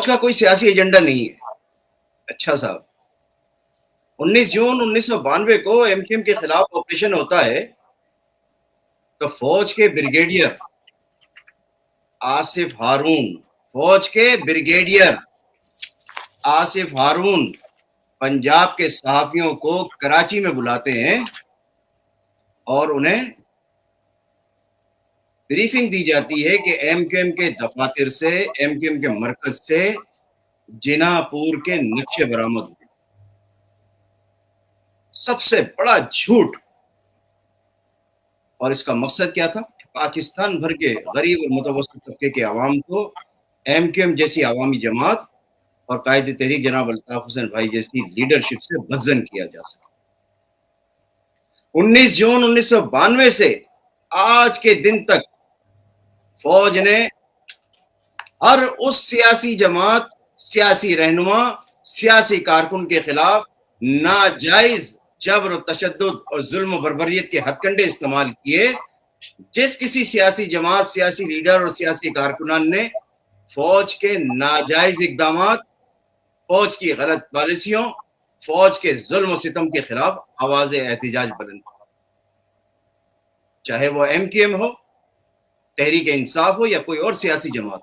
فوج کا کوئی سیاسی ایجنڈا نہیں ہے. اچھا صاحب، 19 جون 1992 کو ایم کیو ایم کے خلاف آپریشن ہوتا ہے تو فوج کے بریگیڈیئر آصف ہارون پنجاب کے صحافیوں کو کراچی میں بلاتے ہیں اور انہیں بریفنگ دی جاتی ہے کہ ایم کیو ایم کے دفاتر سے، ایم کیو ایم کے مرکز سے جنا پور کے نقشے برآمد ہوئے. سب سے بڑا جھوٹ. اور اس کا مقصد کیا تھا؟ پاکستان بھر کے غریب اور متوسط طبقے کے عوام کو ایم کیو ایم جیسی عوامی جماعت اور قائد تحریک جناب الطاف حسین بھائی جیسی لیڈرشپ سے بدزن کیا جا سکے. 19 جون 1992 سے آج کے دن تک فوج نے ہر اس سیاسی جماعت، سیاسی رہنما، سیاسی کارکن کے خلاف ناجائز جبر و تشدد اور ظلم و بربریت کے ہتھ کنڈے استعمال کیے. جس کسی سیاسی جماعت، سیاسی لیڈر اور سیاسی کارکنان نے فوج کے ناجائز اقدامات، فوج کی غلط پالیسیوں، فوج کے ظلم و ستم کے خلاف آواز احتجاج بلند، چاہے وہ ایم کیو ایم ہو، تحریک انصاف ہو یا کوئی اور سیاسی جماعت.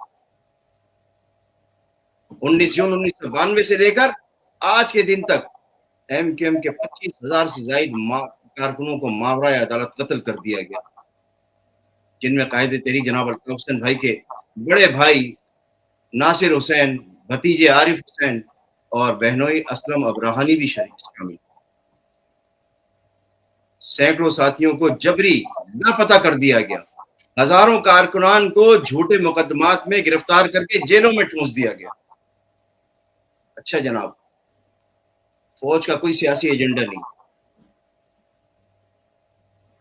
19 جون 1992 سے لے کر آج کے دن تک ایم کیو ایم کے 25,000 سے زائد کارکنوں کو ماورائے عدالت قتل کر دیا گیا، جن میں قائد تحریک جناب الطاف حسین بھائی کے بڑے بھائی ناصر حسین، بھتیجے عارف حسین اور بہنوئی اسلم ابراہانی بھی شامل. سینکڑوں ساتھیوں کو جبری لاپتہ کر دیا گیا. ہزاروں کارکنان کو جھوٹے مقدمات میں گرفتار کر کے جیلوں میں ٹھونس دیا گیا. اچھا جناب، فوج کا کوئی سیاسی ایجنڈا نہیں.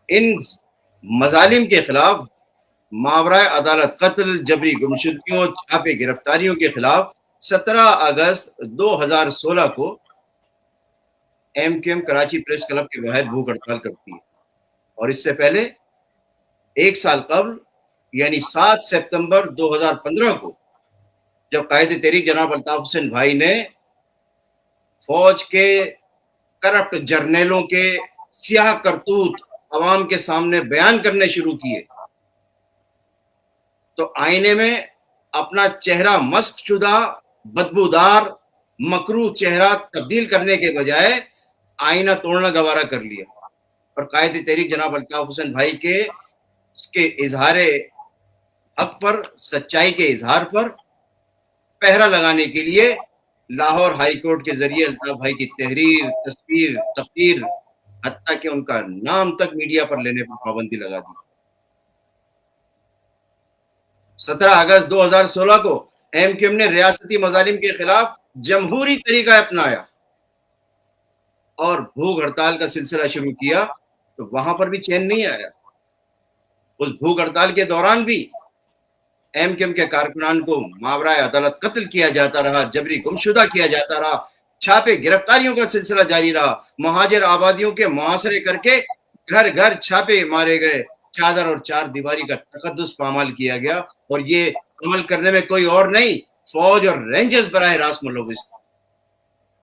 ان مظالم کے خلاف ماورائے عدالت قتل، جبری گمشدگیوں، چھاپے گرفتاریوں کے خلاف 17 اگست 2016 کو ایم کیو ایم کراچی پریس کلب کے باہر بھوک ہڑتال کرتی ہے. اور اس سے پہلے ایک سال قبل یعنی 7 ستمبر 2015 کو جب قائد تحریک جناب الطاف حسین بھائی نے فوج کے کرپٹ جرنیلوں کے سیاہ کرتوت عوام کے سامنے بیان کرنے شروع کیے تو آئینے میں اپنا چہرہ مسخ شدہ، بدبودار، مکروہ چہرہ تبدیل کرنے کے بجائے آئینہ توڑنا گوارا کر لیا اور قائد تحریک جناب الطاف حسین بھائی کے اظہار حق پر، سچائی کے اظہار پر پہرا لگانے کے لیے لاہور ہائی کورٹ کے ذریعے الطاف بھائی کی تحریر، تصویر، تقریر، حتیٰ کہ ان کا نام تک میڈیا پر لینے پر پابندی لگا دی. 17 اگست 2016 کو ایم کیو ایم نے ریاستی مظالم کے خلاف جمہوری طریقہ اپنایا اور بھوک ہڑتال کا سلسلہ شروع کیا تو وہاں پر بھی چین نہیں آیا. اس بھوک ہڑتال کے دوران بھی ایم کیو ایم کے کارکنان کو ماورائے عدالت قتل کیا جاتا رہا، جبری گمشدہ کیا جاتا رہا، چھاپے گرفتاریوں کا سلسلہ جاری رہا، مہاجر آبادیوں کے محاصرے کر کے گھر گھر چھاپے مارے گئے، چادر اور چار دیواری کا تقدس پامال کیا گیا. اور یہ عمل کرنے میں کوئی اور نہیں، فوج اور رینجرز براہ راست ملوث.